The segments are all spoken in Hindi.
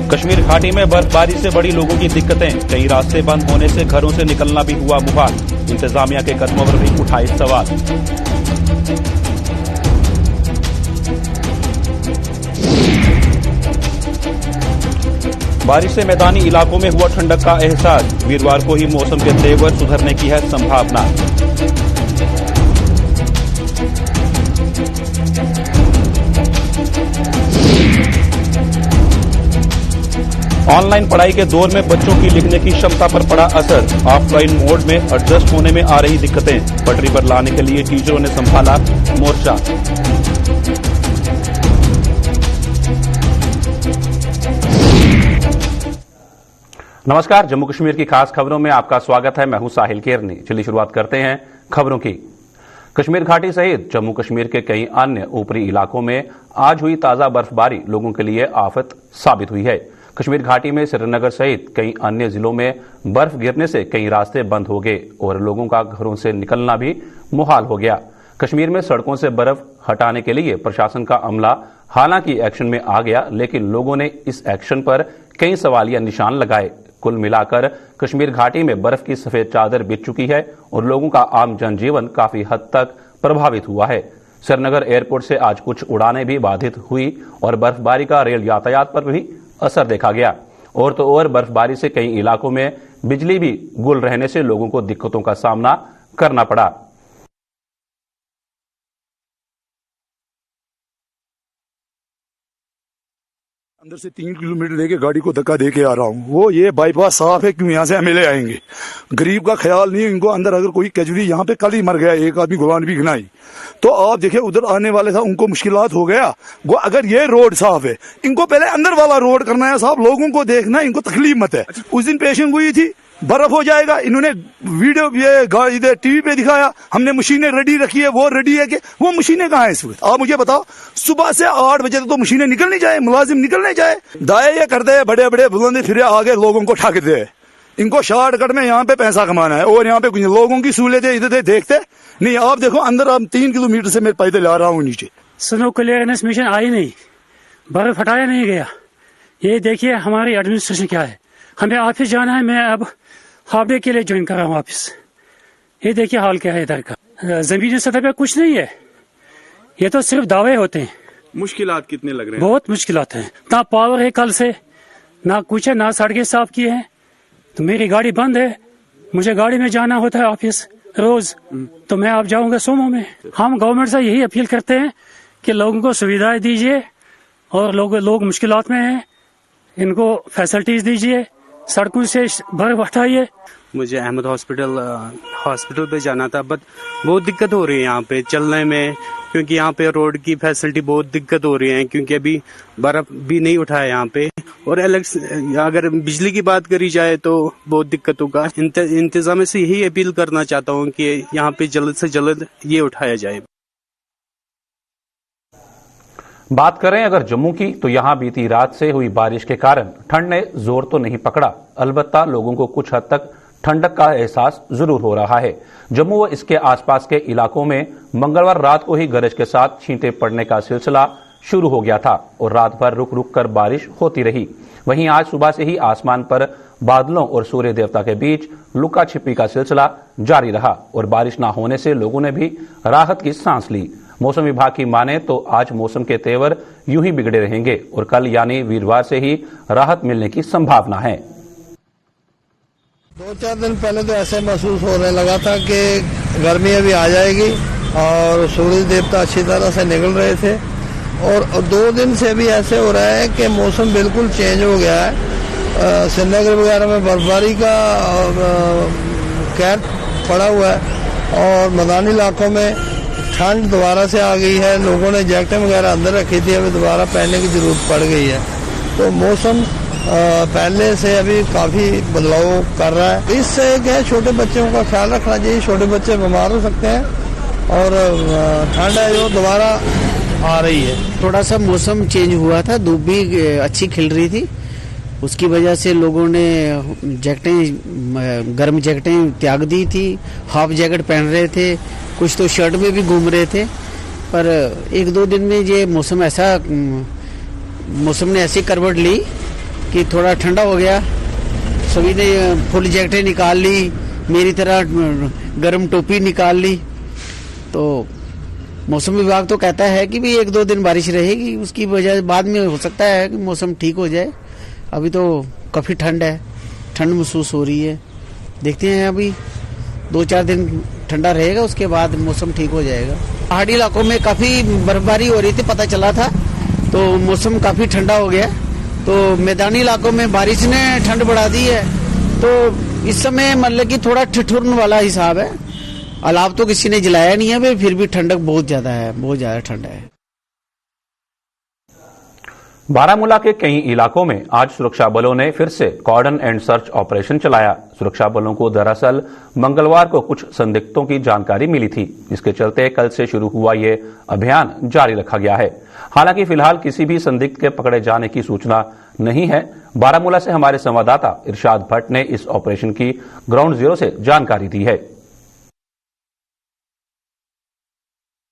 कश्मीर घाटी में बर्फबारी से बड़ी लोगों की दिक्कतें, कई रास्ते बंद होने से घरों से निकलना भी हुआ मुहाल। इंतजामिया के कदमों पर भी उठाए सवाल। बारिश से मैदानी इलाकों में हुआ ठंडक का एहसास, वीरवार को ही मौसम के तेवर सुधरने की है संभावना। ऑनलाइन पढ़ाई के दौर में बच्चों की लिखने की क्षमता पर पड़ा असर, ऑफलाइन मोड में एडजस्ट होने में आ रही दिक्कतें, पटरी पर लाने के लिए टीचरों ने संभाला मोर्चा। नमस्कार, जम्मू कश्मीर की खास खबरों में आपका स्वागत है। मैं हूं साहिल केरनी। चलिए शुरुआत करते हैं खबरों की। कश्मीर घाटी सहित जम्मू कश्मीर के कई अन्य ऊपरी इलाकों में आज हुई ताजा बर्फबारी लोगों के लिए आफत साबित हुई है। कश्मीर घाटी में श्रीनगर सहित कई अन्य जिलों में बर्फ गिरने से कई रास्ते बंद हो गए और लोगों का घरों से निकलना भी मुहाल हो गया। कश्मीर में सड़कों से बर्फ हटाने के लिए प्रशासन का अमला हालांकि एक्शन में आ गया, लेकिन लोगों ने इस एक्शन पर कई सवालिया निशान लगाए। कुल मिलाकर कश्मीर घाटी में बर्फ की सफेद चादर बिछ चुकी है और लोगों का आम जनजीवन काफी हद तक प्रभावित हुआ है। श्रीनगर एयरपोर्ट से आज कुछ उड़ानें भी बाधित हुई और बर्फबारी का रेल यातायात पर भी असर देखा गया। और तो और बर्फबारी से कई इलाकों में बिजली भी गुल रहने से लोगों को दिक्कतों का सामना करना पड़ा। अंदर से 3 किलोमीटर लेके गाड़ी को धक्का देके आ रहा हूँ। वो ये बाईपास साफ है, क्यों यहाँ से एमएलए आएंगे? गरीब का ख्याल नहीं है इनको। अंदर अगर कोई कैजुअली, यहाँ पे कल ही मर गया एक आदमी, गुलान भी गिनाई, तो आप देखिए उधर आने वाले था उनको मुश्किलात हो गया। वो अगर ये रोड साफ है, इनको पहले अंदर वाला रोड करना है साफ, लोगों को देखना है, इनको तकलीफ मत है। उस दिन पेशिंग हुई थी, बर्फ हो जाएगा, इन्होंने वीडियो ये टीवी पे दिखाया, हमने मशीनें रेडी रखी है, वो रेडी है कि वो मशीनें कहाँ है इस वक्त? आप मुझे बताओ। सुबह से 8 बजे तक तो मशीनें निकलनी जाए, मुलाजिम निकलने जाए। दाए ये करते हैं, बड़े बड़े बुलंदे फिर आगे लोगों को ठगते हैं। इनको शॉर्टकट में यहाँ पे पैसा कमाना है और यहाँ पे कुछ लोगों की सहूलियतें इधर देखते नहीं। आप देखो अंदर, आप 3 किलोमीटर से मैं पैदल आ रहा हूँ नीचे। स्नो क्लियरेंस मिशन आई नहीं, बर्फ हटाया नहीं गया। ये देखिए हमारी एडमिनिस्ट्रेशन क्या है। हमें ऑफिस जाना है, मैं अब हाफ डे के लिए ज्वाइन कर रहा हूँ ऑफिस। ये देखिए हाल क्या है इधर का। जमीनी सतह पे कुछ नहीं है, ये तो सिर्फ दावे होते हैं। मुश्किलात कितने लग रहे हैं? बहुत मुश्किलात हैं। ना पावर है कल से, ना कुछ है, ना सड़कें साफ की है। तो मेरी गाड़ी बंद है, मुझे गाड़ी में जाना होता है ऑफिस रोज, तो मैं अब जाऊंगा सोमो में। हम गवर्नमेंट से यही अपील करते हैं कि लोगों को सुविधाएं दीजिए और लोग मुश्किलात में हैं, इनको फैसिलिटीज दीजिए, सड़कों से बर्फ हटाइए। मुझे अहमद हॉस्पिटल पे जाना था, बट बहुत दिक्कत हो रही है यहाँ पे चलने में, क्योंकि यहाँ पे रोड की फैसिलिटी बहुत दिक्कत हो रही है, क्योंकि अभी बर्फ भी नहीं उठा है यहाँ पे। और अगर बिजली की बात करी जाए तो बहुत दिक्कत होगा। इंतजाम से यही अपील करना चाहता हूँ कि यहाँ पे जल्द से जल्द ये उठाया जाए। बात करें अगर जम्मू की, तो यहां बीती रात से हुई बारिश के कारण ठंड ने जोर तो नहीं पकड़ा, अलबत्ता लोगों को कुछ हद तक ठंडक का एहसास जरूर हो रहा है। जम्मू व इसके आसपास के इलाकों में मंगलवार रात को ही गरज के साथ छींटे पड़ने का सिलसिला शुरू हो गया था और रात भर रुक रुक कर बारिश होती रही। वहीं आज सुबह से ही आसमान पर बादलों और सूर्य देवता के बीच लुका छिपी का सिलसिला जारी रहा और बारिश न होने से लोगों ने भी राहत की सांस ली। मौसम विभाग की माने तो आज मौसम के तेवर यूं ही बिगड़े रहेंगे और कल यानी वीरवार से ही राहत मिलने की संभावना है। 2-4 दिन पहले तो ऐसे महसूस होने लगा था कि गर्मी अभी आ जाएगी और सूर्य देवता अच्छी तरह से निकल रहे थे, और 2 दिन से भी ऐसे हो रहा है कि मौसम बिल्कुल चेंज हो गया है। श्रीनगर वगैरह में बर्फबारी का कहर पड़ा हुआ है और मैदानी इलाकों में ठंड दोबारा से आ गई है। लोगों ने जैकेटें वगैरह अंदर रखी थी, अभी दोबारा पहनने की जरूरत पड़ गई है। तो मौसम पहले से अभी काफी बदलाव कर रहा है। इससे क्या है, छोटे बच्चों का ख्याल रखना चाहिए। छोटे बच्चे बीमार हो सकते हैं और ठंड है जो दोबारा आ रही है। थोड़ा सा मौसम चेंज हुआ था, धूप भी अच्छी खिल रही थी, उसकी वजह से लोगों ने जैकेटें, गर्म जैकेटें त्याग दी थी, हाफ जैकेट पहन रहे थे, कुछ तो शर्ट में भी घूम रहे थे। पर 1-2 दिन में ये मौसम ने ऐसी करवट ली कि थोड़ा ठंडा हो गया, सभी ने फुल जैकेटें निकाल ली, मेरी तरह गर्म टोपी निकाल ली। तो मौसम विभाग तो कहता है कि भी 1-2 दिन बारिश रहेगी, उसकी वजह बाद में हो सकता है कि मौसम ठीक हो जाए। अभी तो काफी ठंड है, ठंड महसूस हो रही है। देखते हैं, अभी 2-4 दिन ठंडा रहेगा, उसके बाद मौसम ठीक हो जाएगा। पहाड़ी इलाकों में काफी बर्फबारी हो रही थी, पता चला था, तो मौसम काफी ठंडा हो गया। तो मैदानी इलाकों में बारिश ने ठंड बढ़ा दी है, तो इस समय मतलब कि थोड़ा ठिठुरन वाला हिसाब है। अलाव तो किसी ने जलाया नहीं है, फिर भी ठंडक बहुत ज्यादा है, बहुत ज्यादा ठंड है। बारामूला के कई इलाकों में आज सुरक्षा बलों ने फिर से कॉर्डन एंड सर्च ऑपरेशन चलाया। सुरक्षा बलों को दरअसल मंगलवार को कुछ संदिग्धों की जानकारी मिली थी, जिसके चलते कल से शुरू हुआ ये अभियान जारी रखा गया है। हालांकि फिलहाल किसी भी संदिग्ध के पकड़े जाने की सूचना नहीं है। बारामूला से हमारे संवाददाता इरशाद भट्ट ने इस ऑपरेशन की ग्राउंड जीरो से जानकारी दी है।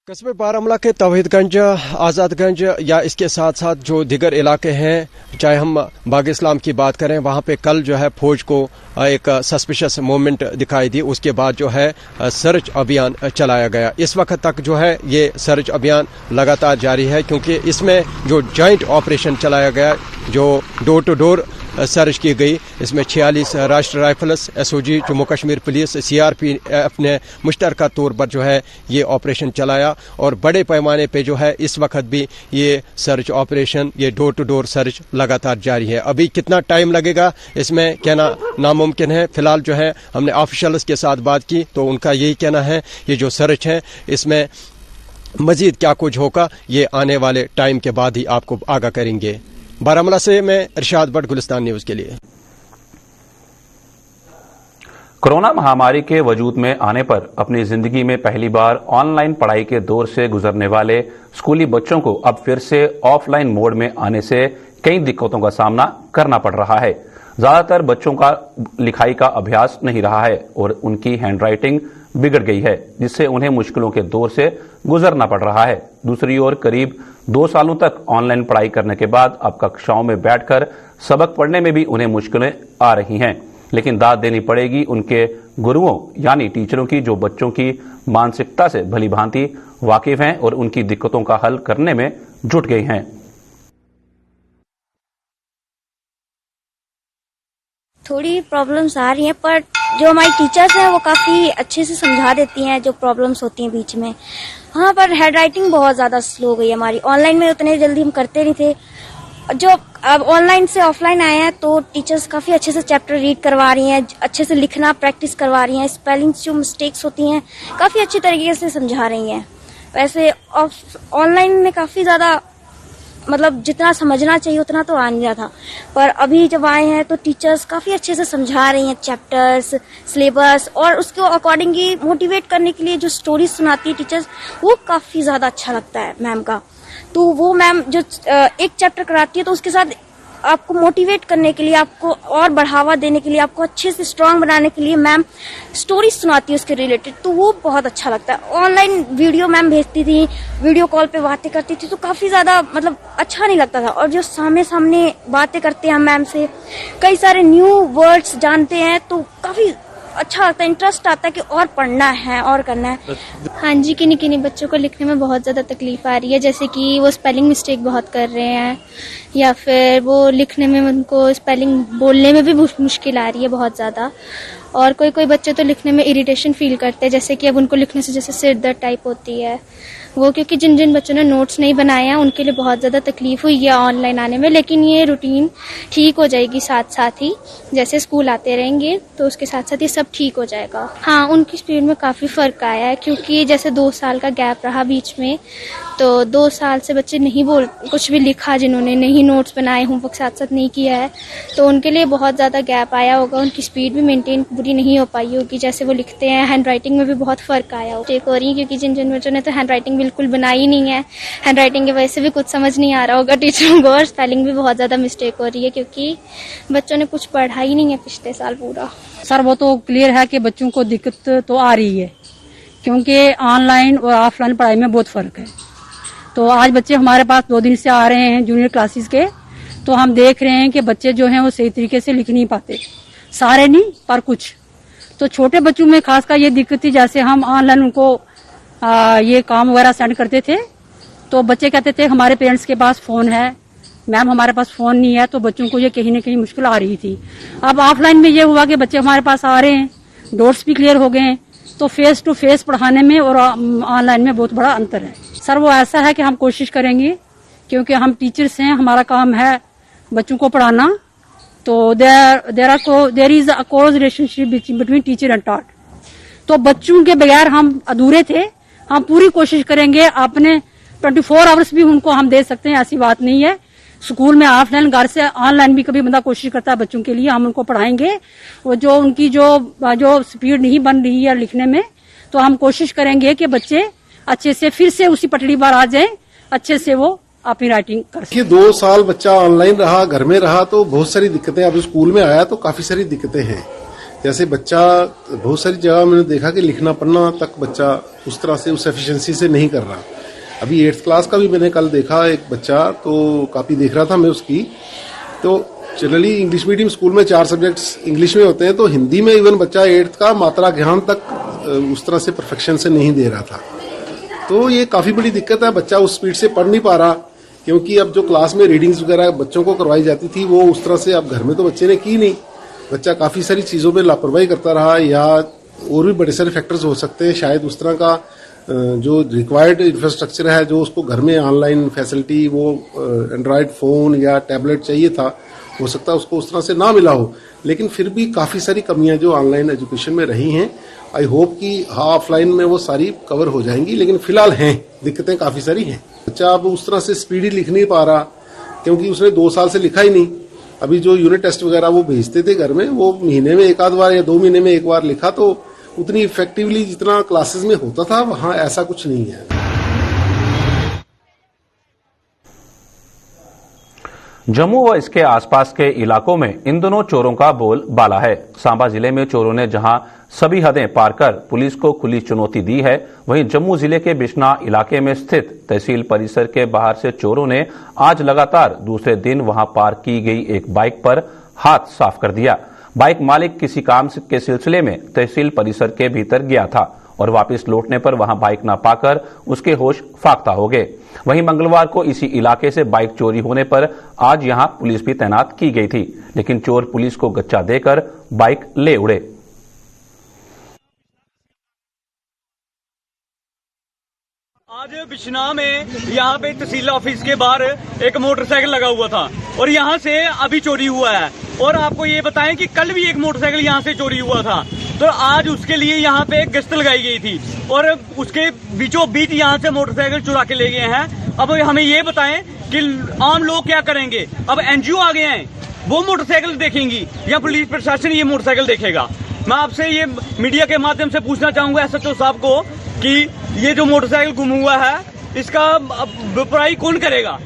कस्बे बारामूला के तौहीदगंज, आज़ादगंज या इसके साथ साथ जो दीगर इलाके हैं, चाहे हम बाग इस्लाम की बात करें, वहां पे कल जो है फौज को एक सस्पिशियस मूवमेंट दिखाई दी। उसके बाद जो है सर्च अभियान चलाया गया। इस वक्त तक जो है ये सर्च अभियान लगातार जारी है, क्योंकि इसमें जो जॉइंट ऑपरेशन चलाया गया, जो डोर टू डोर सर्च की गई, इसमें 46 राष्ट्रीय rifles, SOG, Jammu Kashmir police, CRPF ने मुश्तरका तौर पर जो है ये ऑपरेशन चलाया। और बड़े पैमाने पे जो है इस वक्त भी ये सर्च ऑपरेशन, ये डोर टू डोर सर्च लगातार जारी है। अभी कितना टाइम लगेगा इसमें कहना नामुमकिन है। फिलहाल जो है हमने ऑफिशियल्स के साथ बात की, तो उनका यही कहना है ये जो सर्च है इसमें मजीद क्या कुछ होगा ये आने वाले टाइम के बाद ही आपको आगाह करेंगे। बारामूला से मैं इरशाद भट्ट, गुलिस्तान न्यूज के लिए। कोरोना महामारी के वजूद में आने पर अपनी जिंदगी में पहली बार ऑनलाइन पढ़ाई के दौर से गुजरने वाले स्कूली बच्चों को अब फिर से ऑफलाइन मोड में आने से कई दिक्कतों का सामना करना पड़ रहा है। ज्यादातर बच्चों का लिखाई का अभ्यास नहीं रहा है और उनकी हैंडराइटिंग बिगड़ गई है, जिससे उन्हें मुश्किलों के दौर से गुजरना पड़ रहा है। दूसरी ओर करीब 2 सालों तक ऑनलाइन पढ़ाई करने के बाद अब कक्षाओं में बैठकर सबक पढ़ने में भी उन्हें मुश्किलें आ रही हैं। लेकिन दाद देनी पड़ेगी उनके गुरुओं यानी टीचरों की, जो बच्चों की मानसिकता से भली भांति वाकिफ हैं और उनकी दिक्कतों का हल करने में जुट गई हैं। थोड़ी प्रॉब्लम्स आ रही हैं, पर जो हमारी टीचर्स हैं वो काफ़ी अच्छे से समझा देती हैं जो प्रॉब्लम्स होती हैं बीच में। हाँ, पर हैंड राइटिंग बहुत ज़्यादा स्लो हो गई है हमारी। ऑनलाइन में उतने जल्दी हम करते नहीं थे। जो अब ऑनलाइन से ऑफलाइन आए हैं तो टीचर्स काफ़ी अच्छे से चैप्टर रीड करवा रही हैं, अच्छे से लिखना प्रैक्टिस करवा रही हैं, स्पेलिंग्स जो मिस्टेक्स होती हैं काफ़ी अच्छी तरीके से समझा रही हैं। वैसे ऑनलाइन में काफ़ी ज़्यादा मतलब जितना समझना चाहिए उतना तो आ नहीं रहा था, पर अभी जब आए हैं तो टीचर्स काफ़ी अच्छे से समझा रही हैं चैप्टर्स, सिलेबस, और उसके अकॉर्डिंग ही मोटिवेट करने के लिए जो स्टोरीज सुनाती है टीचर्स, वो काफ़ी ज़्यादा अच्छा लगता है मैम का। तो वो मैम जो एक चैप्टर कराती है तो उसके साथ आपको मोटिवेट करने के लिए, आपको और बढ़ावा देने के लिए, आपको अच्छे से स्ट्रांग बनाने के लिए मैम स्टोरी सुनाती है उसके रिलेटेड, तो वो बहुत अच्छा लगता है। ऑनलाइन वीडियो मैम भेजती थी, वीडियो कॉल पे बातें करती थी, तो काफ़ी ज़्यादा मतलब अच्छा नहीं लगता था। और जो सामने सामने बातें करते हैं हम मैम से, कई सारे न्यू वर्ड्स जानते हैं, तो काफ़ी अच्छा लगता है, इंटरेस्ट आता है कि और पढ़ना है और करना है। हाँ जी, किन्हीं किन्हीं बच्चों को लिखने में बहुत ज़्यादा तकलीफ आ रही है, जैसे कि वो स्पेलिंग मिस्टेक बहुत कर रहे हैं, या फिर वो लिखने में उनको स्पेलिंग बोलने में भी मुश्किल आ रही है बहुत ज़्यादा। और कोई कोई बच्चे तो लिखने में इरिटेशन फील करते हैं, जैसे कि अब उनको लिखने से जैसे सिर दर्द टाइप होती है वो, क्योंकि जिन जिन बच्चों ने नोट्स नहीं बनाए हैं उनके लिए बहुत ज़्यादा तकलीफ हुई है ऑनलाइन आने में। लेकिन ये रूटीन ठीक हो जाएगी साथ साथ ही, जैसे स्कूल आते रहेंगे तो उसके साथ साथ ये सब ठीक हो जाएगा। हाँ, उनकी स्पीड में काफ़ी फ़र्क आया है, क्योंकि जैसे 2 साल का गैप रहा बीच में, तो 2 साल से बच्चे नहीं कुछ भी लिखा, जिन्होंने नहीं नोट्स बनाए, होमवर्क साथ साथ नहीं किया है, तो उनके लिए बहुत ज़्यादा गैप आया होगा। उनकी स्पीड भी मेंटेन पूरी नहीं हो पाई होगी, जैसे वो लिखते हैं। हैंड राइटिंग में भी बहुत फ़र्क आया हो रही है, क्योंकि जिन जिन बच्चों ने तो हैंड राइटिंग बिल्कुल बनाई नहीं है, हैंड राइटिंग की वजह से भी कुछ समझ नहीं आ रहा होगा टीचरों को, और स्पेलिंग भी बहुत ज़्यादा मिस्टेक हो रही है, क्योंकि बच्चों ने कुछ पढ़ा ही नहीं है पिछले साल पूरा। सर, वो तो क्लियर है कि बच्चों को दिक्कत तो आ रही है, क्योंकि ऑनलाइन और ऑफलाइन पढ़ाई में बहुत फ़र्क है। तो आज बच्चे हमारे पास 2 दिन से आ रहे हैं जूनियर क्लासेस के, तो हम देख रहे हैं कि बच्चे जो हैं वो सही तरीके से लिख नहीं पाते, सारे नहीं पर कुछ। तो छोटे बच्चों में खासकर ये दिक्कत थी, जैसे हम ऑनलाइन उनको ये काम वगैरह सेंड करते थे तो बच्चे कहते थे हमारे पेरेंट्स के पास फोन है, मैम हमारे पास फोन नहीं है, तो बच्चों को ये कहीं ना कहीं मुश्किल आ रही थी। अब ऑफलाइन में ये हुआ कि बच्चे हमारे पास आ रहे हैं, डाउट्स भी क्लियर हो गए हैं, तो फेस टू फेस पढ़ाने में और ऑनलाइन में बहुत बड़ा अंतर है। सर वो ऐसा है कि हम कोशिश करेंगे, क्योंकि हम टीचर्स हैं, हमारा काम है बच्चों को पढ़ाना, तो there is a close relationship between teacher and taught. तो बच्चों के बगैर हम अधूरे थे। हम पूरी कोशिश करेंगे, अपने 24 आवर्स भी उनको हम दे सकते हैं, ऐसी बात नहीं है। स्कूल में ऑफलाइन, घर से ऑनलाइन भी कभी बंदा कोशिश करता है बच्चों के लिए, हम उनको पढ़ाएंगे। वो जो उनकी जो स्पीड नहीं बन रही है लिखने में, तो हम कोशिश करेंगे कि बच्चे अच्छे से फिर से उसी पटड़ी पर आ जाएं, अच्छे से वो अपनी राइटिंग कर सकें। 2 साल बच्चा ऑनलाइन रहा, घर में रहा, तो बहुत सारी दिक्कतें, अब स्कूल में आया तो काफी सारी दिक्कतें हैं। जैसे बच्चा बहुत सारी जगह मैंने देखा कि लिखना पढ़ना तक बच्चा उस तरह से उस एफिशिएंसी से नहीं कर रहा। अभी 8th क्लास का भी मैंने कल देखा एक बच्चा, तो कॉपी देख रहा था मैं उसकी, तो जनरली इंग्लिश मीडियम स्कूल में 4 सब्जेक्ट्स इंग्लिश में होते हैं, तो हिंदी में इवन बच्चा 8th का मात्रा ज्ञान तक उस तरह से परफेक्शन से नहीं दे रहा था। तो ये काफी बड़ी दिक्कत है, बच्चा उस स्पीड से पढ़ नहीं पा रहा, क्योंकि अब जो क्लास में रीडिंग्स वगैरह बच्चों को करवाई जाती थी वो उस तरह से अब घर में तो बच्चे ने की नहीं। बच्चा काफी सारी चीजों में लापरवाही करता रहा, या और भी बड़े सारे फैक्टर्स हो सकते हैं। शायद उस तरह का जो रिक्वायर्ड इंफ्रास्ट्रक्चर है, जो उसको घर में ऑनलाइन फैसिलिटी, वो एंड्रॉयड फोन या टैबलेट चाहिए था, हो सकता है उसको उस तरह से ना मिला हो। लेकिन फिर भी काफी सारी कमियां जो ऑनलाइन एजुकेशन में रही हैं, आई होप कि ऑफलाइन में वो सारी कवर हो जाएंगी, लेकिन फिलहाल हैं दिक्कतें काफी सारी हैं। बच्चा अब उस तरह से स्पीडी लिख नहीं पा रहा, क्योंकि उसने 2 साल से लिखा ही नहीं। अभी जो यूनिट टेस्ट वगैरह वो भेजते थे घर में, वो महीने में 1 आध बार या 2 महीने में 1 बार लिखा, तो उतनी इफेक्टिवली जितना क्लासेस में होता था वहां ऐसा कुछ नहीं है। जम्मू व इसके आसपास के इलाकों में इन दिनों चोरों का बोल बाला है। सांबा जिले में चोरों ने जहां सभी हदें पार कर पुलिस को खुली चुनौती दी है, वहीं जम्मू जिले के बिश्ना इलाके में स्थित तहसील परिसर के बाहर से चोरों ने आज लगातार दूसरे दिन वहां पार्क की गई एक बाइक पर हाथ साफ कर दिया। बाइक मालिक किसी काम के सिलसिले में तहसील परिसर के भीतर गया था और वापस लौटने पर वहां बाइक न पाकर उसके होश फाख्ता हो गए। वहीं मंगलवार को इसी इलाके से बाइक चोरी होने पर आज यहां पुलिस भी तैनात की गई थी, लेकिन चोर पुलिस को गच्चा देकर बाइक ले उड़े। आज बिश्ना में यहाँ पे तहसील ऑफिस के बाहर एक मोटरसाइकिल लगा हुआ था और यहाँ से अभी चोरी हुआ है। और आपको ये बताएं कि कल भी एक मोटरसाइकिल यहाँ से चोरी हुआ था, तो आज उसके लिए यहाँ पे एक गश्त लगाई गई थी और उसके बीचों बीच यहाँ से मोटरसाइकिल चुरा के ले गए हैं। अब हमें ये बताएं कि आम लोग क्या करेंगे? अब एनजीओ आ गए हैं, वो मोटरसाइकिल देखेंगी या पुलिस प्रशासन ये मोटरसाइकिल देखेगा? मैं आपसे ये मीडिया के माध्यम से पूछना चाहूंगा SHO साहब को कि ये जो मोटरसाइकिल गुम हुआ है इसका भरपाई कौन करेगा?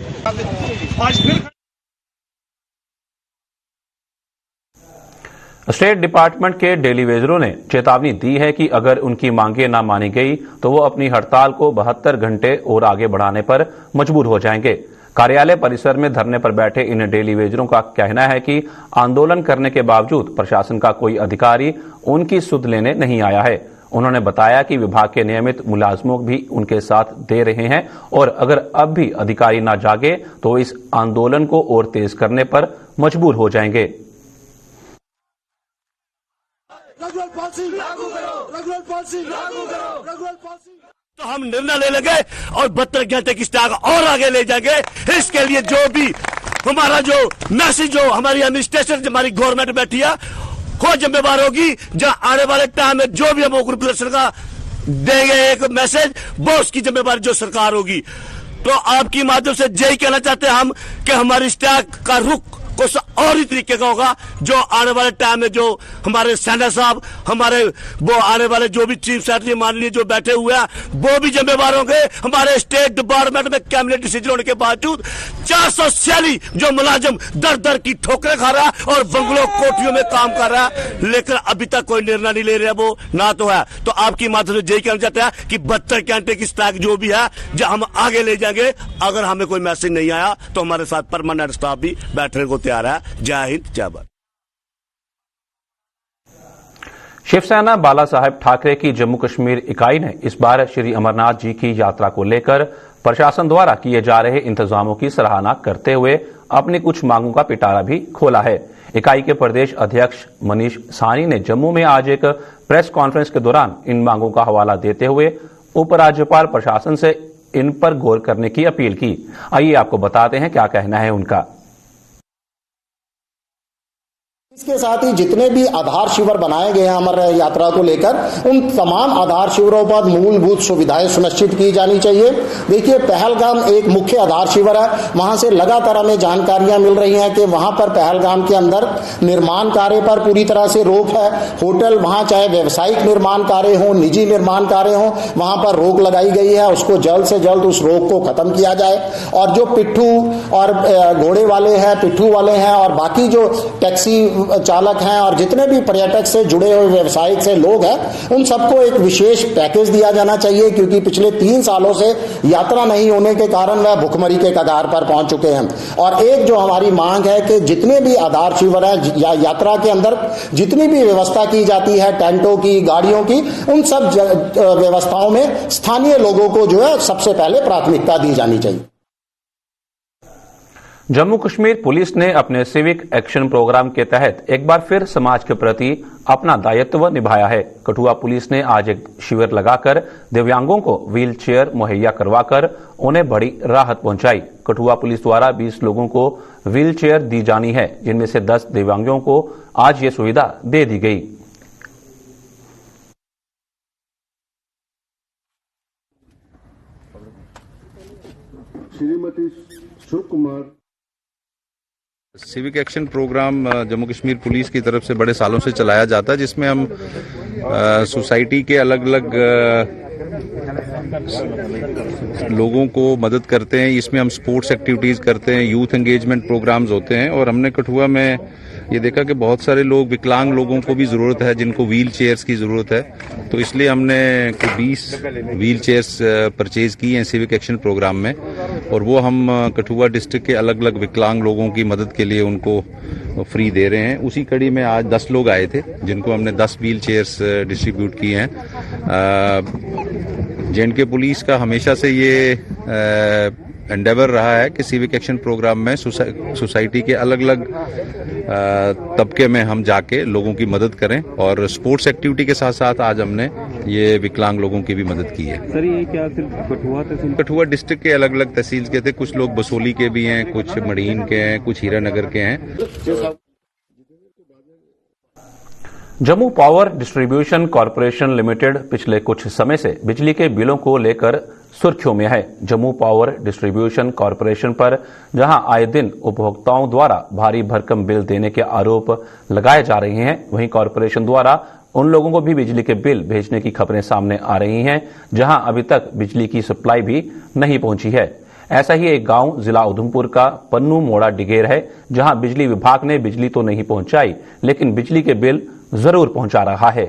स्टेट डिपार्टमेंट के डेली वेजरों ने चेतावनी दी है कि अगर उनकी मांगें न मानी गई तो वो अपनी हड़ताल को 72 घंटे और आगे बढ़ाने पर मजबूर हो जाएंगे। कार्यालय परिसर में धरने पर बैठे इन डेली वेजरों का कहना है कि आंदोलन करने के बावजूद प्रशासन का कोई अधिकारी उनकी सुध लेने नहीं आया है। उन्होंने बताया कि विभाग के नियमित मुलाजमों भी उनके साथ दे रहे हैं और अगर अब भी अधिकारी न जागे तो इस आंदोलन को और तेज करने पर मजबूर हो जाएंगे। तो हम निर्णय ले लेंगे और 72 घंटे की स्टाक और आगे ले जाएंगे। इसके लिए जो भी हमारा जो मैसेज, जो हमारी एडमिनिस्ट्रेशन, हमारी गवर्नमेंट बैठी है, वो जिम्मेवार होगी। जहां आने वाले टाइम में जो भी हम उग्र प्रदर्शन का देंगे एक मैसेज, वो उसकी जिम्मेवारी जो सरकार होगी। तो आपकी माध्यम से यही कहना चाहते हैं हम कि हमारी स्टाक का रुख कुछ और ही तरीके का होगा। जो आने वाले टाइम में जो हमारे सेना साहब, हमारे वो आने वाले जो भी चीफ सेक्रेटरी माननीय जो बैठे हुए हैं, वो भी जिम्मेवार होंगे। हमारे स्टेट डिपार्टमेंट में कैबिनेट डिसीजन होने के बावजूद 446 जो मुलाजिम दर दर की ठोकरें खा रहा है और बंगलों कोठियों में काम कर रहा है, लेकिन अभी तक कोई निर्णय नहीं ले रहा वो ना तो है। तो आपकी माध्यम से यही कहना चाहते हैं कि 72 घंटे की स्ट्राइक जो भी है जो हम आगे ले जाएंगे। अगर हमें कोई मैसेज नहीं आया तो हमारे साथ परमानेंट स्टाफ भी बैठने को तैयार है। जय हिंद, जय भारत। शिवसेना बाला साहेब ठाकरे की जम्मू कश्मीर इकाई ने इस बार श्री अमरनाथ जी की यात्रा को लेकर प्रशासन द्वारा किए जा रहे इंतजामों की सराहना करते हुए अपनी कुछ मांगों का पिटारा भी खोला है। इकाई के प्रदेश अध्यक्ष मनीष साहनी ने जम्मू में आज एक प्रेस कॉन्फ्रेंस के दौरान इन मांगों का हवाला देते हुए उपराज्यपाल प्रशासन से इन पर गौर करने की अपील की। आइए आपको बताते हैं क्या कहना है उनका। इसके साथ ही जितने भी आधार शिविर बनाए गए हैं अमर यात्रा को लेकर, उन तमाम आधार शिविरों पर मूलभूत सुविधाएं सुनिश्चित की जानी चाहिए। देखिए, पहलगाम एक मुख्य आधार शिविर है। वहां से लगातार हमें जानकारियां मिल रही हैं कि वहां पर पहलगाम के अंदर निर्माण कार्य पर पूरी तरह से रोक है। होटल, वहां चाहे व्यवसायिक निर्माण कार्य हो, निजी निर्माण कार्य हो, वहां पर रोक लगाई गई है। उसको जल्द से जल्द उस रोक को खत्म किया जाए। और जो पिट्ठू और घोड़े वाले हैं, पिट्ठू वाले हैं और बाकी जो टैक्सी चालक हैं और जितने भी पर्यटक से जुड़े हुए व्यवसायिक से लोग हैं, उन सबको एक विशेष पैकेज दिया जाना चाहिए, क्योंकि पिछले 3 सालों से यात्रा नहीं होने के कारण वह भुखमरी के कगार पर पहुंच चुके हैं। और एक जो हमारी मांग है कि जितने भी आधार शिविर हैं या यात्रा के अंदर जितनी भी व्यवस्था की जाती है, टेंटों की, गाड़ियों की, उन सब व्यवस्थाओं में स्थानीय लोगों को जो है सबसे पहले प्राथमिकता दी जानी चाहिए। जम्मू कश्मीर पुलिस ने अपने सिविक एक्शन प्रोग्राम के तहत एक बार फिर समाज के प्रति अपना दायित्व निभाया है। कठुआ पुलिस ने आज एक शिविर लगाकर दिव्यांगों को व्हील चेयर मुहैया करवाकर उन्हें बड़ी राहत पहुंचाई। कठुआ पुलिस द्वारा 20 लोगों को व्हील चेयर दी जानी है, जिनमें से 10 दिव्यांगों को आज ये सुविधा दे दी गई। Shrimati Sur Kumar. Civic action program Jammu Kashmir police की तरफ से बड़े सालों से चलाया जाता है, जिसमें हम सोसाइटी के अलग अलग लोगों को मदद करते हैं। इसमें हम स्पोर्ट्स एक्टिविटीज करते हैं, यूथ एंगेजमेंट प्रोग्राम्स होते हैं। और हमने कठुआ में ये देखा कि बहुत सारे लोग, विकलांग लोगों को भी जरूरत है, जिनको व्हील चेयर्स की जरूरत है। तो इसलिए हमने 20 व्हील चेयर्स परचेज की हैं सिविक एक्शन प्रोग्राम में, और वो हम कठुआ डिस्ट्रिक्ट के अलग अलग विकलांग लोगों की मदद के लिए उनको फ्री दे रहे हैं। उसी कड़ी में आज 10 लोग आए थे, जिनको हमने 10 व्हील चेयर्स डिस्ट्रीब्यूट किए हैं। जे&के पुलिस का हमेशा से ये एंडेवर रहा है कि सिविक एक्शन प्रोग्राम में सोसाइटी के अलग अलग तबके में हम जाके लोगों की मदद करें, और स्पोर्ट्स एक्टिविटी के साथ साथ आज हमने ये विकलांग लोगों की भी मदद की है। सर, ये क्या सिर्फ कठुआ तहसील? कठुआ डिस्ट्रिक्ट के अलग अलग तहसील के थे। कुछ लोग बसोली के भी हैं, कुछ मड़ीन के हैं, कुछ हीरानगर के हैं। Jammu power distribution corporation limited पिछले कुछ समय से बिजली के बिलों को लेकर सुर्खियों में है। जम्मू पावर डिस्ट्रीब्यूशन कॉरपोरेशन पर जहां आए दिन उपभोक्ताओं द्वारा भारी भरकम बिल देने के आरोप लगाए जा रहे हैं, वहीं कॉरपोरेशन द्वारा उन लोगों को भी बिजली के बिल भेजने की खबरें सामने आ रही हैं, जहां अभी तक बिजली की सप्लाई भी नहीं पहुंची है। ऐसा ही एक गांव जिला उधमपुर का पन्नू मोड़ा डिगेर है, जहां बिजली विभाग ने बिजली तो नहीं पहुंचाई, लेकिन बिजली के बिल जरूर पहुंचा रहा है।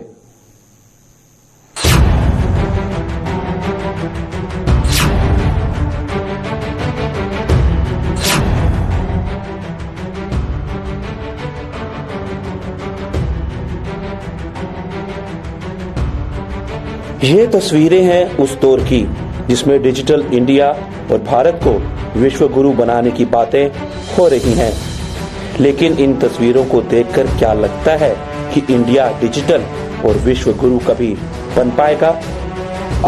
ये तस्वीरें हैं उस दौर की जिसमें डिजिटल इंडिया और भारत को विश्व गुरु बनाने की बातें हो रही हैं। लेकिन इन तस्वीरों को देखकर क्या लगता है कि इंडिया डिजिटल और विश्व गुरु कभी बन पाएगा?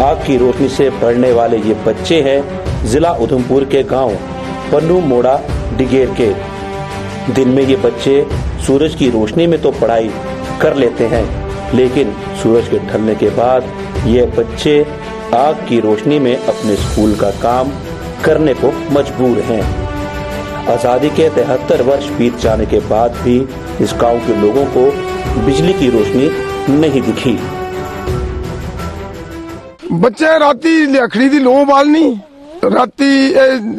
आग की रोशनी से पढ़ने वाले ये बच्चे हैं जिला उधमपुर के गांव पन्नू मोड़ा डिगेर के। दिन में ये बच्चे सूरज की रोशनी में तो पढ़ाई कर लेते हैं, लेकिन सूरज के ढलने के बाद ये बच्चे आग की रोशनी में अपने स्कूल का काम करने को मजबूर हैं। आजादी के 73 वर्ष बीत जाने के बाद भी इस गांव के लोगों को बिजली की रोशनी नहीं दिखी। बच्चे राती लकड़ी दी लो बालनी, राती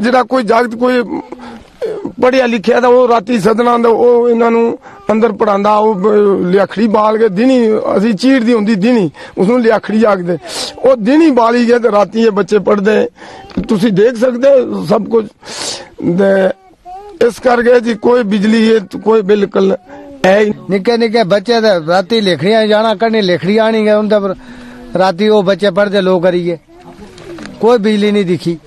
जरा कोई जागत कोई पढ़िया लिखिया था वो राती सदना वो इन्हों अंदर पढ़ांदा वो लियाखड़ी बाल के दिनी असी चीड़ दी होंदी दिनी उसनों लियाखड़ी आखदे वो दिनी बाली गए तो राती ये बच्चे पढ़दे तुसी देख सकते सब कुछ। इस करके जी कोई बिजली है कोई बिल्कुल है निके निके बच्चे राती लिखड़ियां जाना करनी लिखड़ी आनी गए उनके पर राती वो बच्चे पढ़ते लो करिए कोई बिजली नहीं दिखी।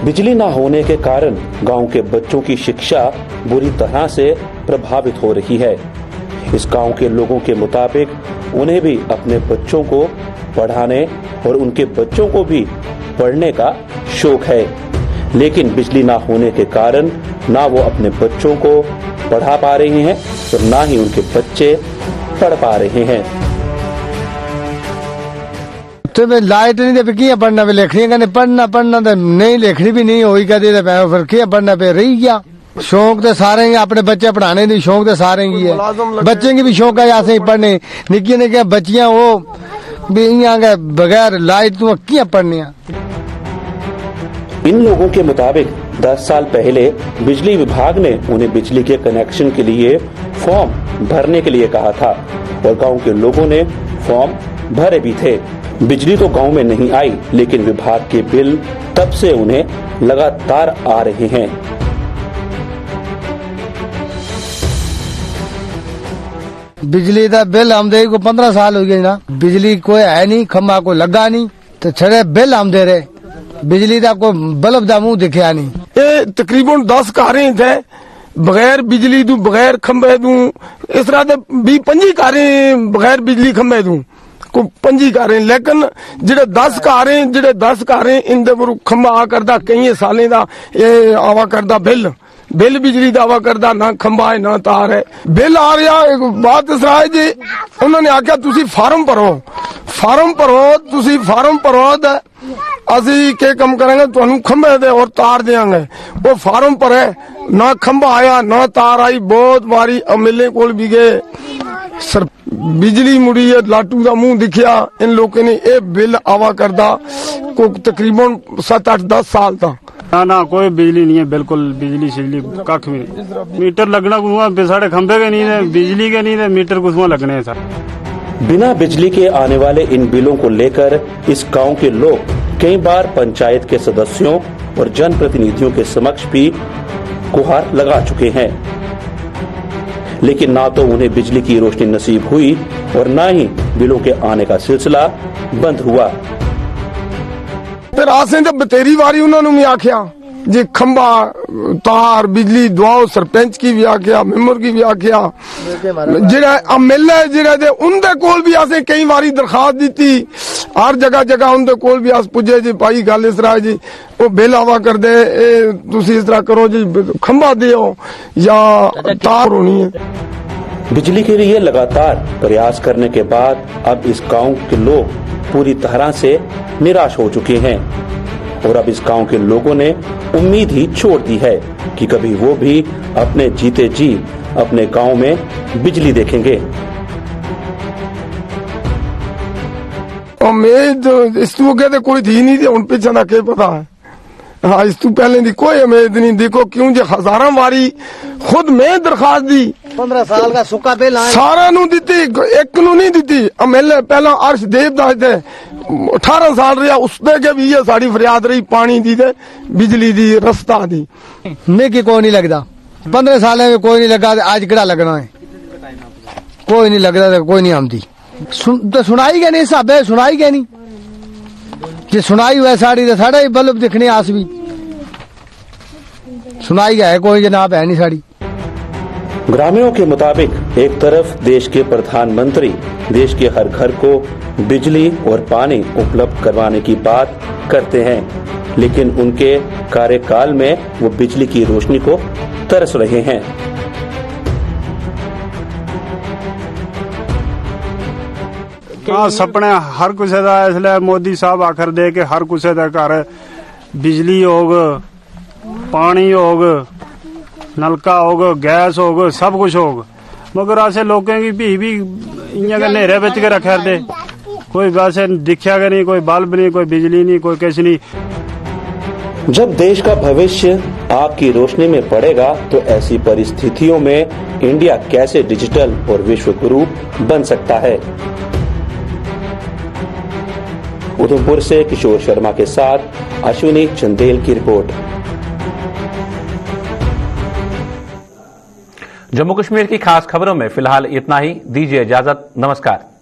बिजली न होने के कारण गांव के बच्चों की शिक्षा बुरी तरह से प्रभावित हो रही है। इस गांव के लोगों के मुताबिक उन्हें भी अपने बच्चों को पढ़ाने और उनके बच्चों को भी पढ़ने का शौक है, लेकिन बिजली न होने के कारण ना वो अपने बच्चों को पढ़ा पा रहे हैं और ना ही उनके बच्चे पढ़ पा रहे हैं। तो लाइट नहीं दे किया पढ़ना पे लिखड़ी कहने पढ़ना तो नहीं लिखड़ी भी नहीं हुई कदी फिर किया पढ़ना पे रही गया। शौक तो सारे अपने बच्चे पढ़ाने की शौक तो सारे की है, बच्चे की भी शौक है ऐसे ही पढ़ने निक्की निक्की बच्चियां वो भी यहाँ बगैर लाइट तो क्या पढ़निया। इन लोगों के मुताबिक 10 साल पहले बिजली विभाग ने उन्हें बिजली के कनेक्शन के लिए फॉर्म भरने के लिए कहा था और गांव के लोगों ने फॉर्म भरे भी थे। बिजली तो गांव में नहीं आई, लेकिन विभाग के बिल तब से उन्हें लगातार आ रहे हैं। बिजली का बिल आमदे को 15 साल हो गए ना, बिजली कोई है नहीं, खम्बा कोई लगा नहीं तो छड़े बिल आमदे रहे, बिजली का कोई बल्ब का मुंह दिखा नहीं। ये तकरीबन 10 कारें थे बगैर बिजली दू बगैर खंबे दू, इस तरह से 20-25 कारें बगैर बिजली खंबे दू को 25 कारें, लेकिन जेडे 10 कारें इनदे पर खंबा आ करदा कई सालें दा ये आवा करदा बिल बिजली दा आवा करदा, ना खंबा है ना तार है, बिल आ रहा। एक बात इस तरह है जी उन्होंने आख्या तुसी फार्म भरो तुसी फार्म भरो असी के कम करेंगे तुहानू खंबे दे और तार देंगे। वो फार्म भरे ना खंबा आया ना तार आई, बहुत बारी एमएलए कोल भी गए बिजली मुड़ी है लाटू का मुंह दिखिया। इन लोगों ने ये बिल आवा करदा को तकरीबन 7-8-10 साल तक ना कोई बिजली नहीं है, बिल्कुल बिजली शिजली कख भी नहीं। मीटर लगना कुछ साढ़े खंबे के नहीं है, बिजली के नहीं है, मीटर कुछ लगने है सर। बिना बिजली के आने वाले इन बिलों को लेकर इस गांव के लोग कई बार पंचायत के सदस्यों और जनप्रतिनिधियों के समक्ष भी गुहार लगा चुके हैं, लेकिन ना तो उन्हें बिजली की रोशनी नसीब हुई और ना ही बिलों के आने का सिलसिला बंद हुआ। फिर आसे तो बतेरी वारी उन्होंने भी आख्या जी खंबा तार बिजली दवाओ, सरपंच की भी आख्या, मेंबर की भी आख्या, जेड़ा एमएलए जेड़ा उनके कोल भी असें कई बारी दरखास्त दी, हर जगह उनके कोल भी अस पुजे जी भाई गल इस तरह जी वो बिल आवा कर दे तुसी इस तरह करो जी खंबा दियो या तार होनी है। बिजली के लिए लगातार प्रयास करने के बाद अब इस गांव के लोग पूरी तरह से निराश हो चुके हैं और अब इस गांव के लोगों ने उम्मीद ही छोड़ दी है कि कभी वो भी अपने जीते जी अपने गांव में बिजली देखेंगे। उम्मीद इस तू कहते कोई थी नहीं थी, उन पीछे ना के पता है। हाँ इस तू पहले दी कोई उम्मीद नहीं, देखो क्यों जो हजारों बारी खुद मैं दरखास्त दी 15 साल का सुक्का बिल सारा नु दी, एक नु नहीं दी। एमएलए पहला अर्श देवदास थे 18 साल रहा, उसने के भी ये साड़ी फरियाद रही पानी दी दे बिजली दी रस्ता दी मैं की कोई नहीं लगता 15 साल में कोई नहीं लगा, आज किड़ा लगना है कोई नहीं लगता, कोई नहीं आमदी तो सुनाई गया नहीं साहब, सुनाई गया नहीं जे सुनाई हुआ साड़ी तो साढ़े बल्ब दिखने आस भी सुनाई गया है, कोई जनाब है नहीं साड़ी। ग्रामीणों के मुताबिक एक तरफ देश के प्रधानमंत्री देश के हर घर को बिजली और पानी उपलब्ध करवाने की बात करते हैं, लेकिन उनके कार्यकाल में वो बिजली की रोशनी को तरस रहे हैं। हाँ सपने हर कुछ इसलिए मोदी साहब आखिर दे के हर कुछ घर बिजली होग पानी होग, नलका होग, गैस होग, सब कुछ होग, मगर ऐसे लोगों की भी इयां के नेरे बिच के रखे दे, कोई वैसे दिखा के नहीं, कोई बल्ब नहीं, कोई बिजली नहीं, कोई कुछ नहीं। जब देश का भविष्य आपकी रोशनी में पड़ेगा तो ऐसी परिस्थितियों में इंडिया कैसे डिजिटल और विश्व गुरु बन सकता है। उधमपुर से किशोर शर्मा के साथ अश्विनी चंदेल की रिपोर्ट। जम्मू कश्मीर की खास खबरों में फिलहाल इतना ही। दीजिए इजाजत। नमस्कार।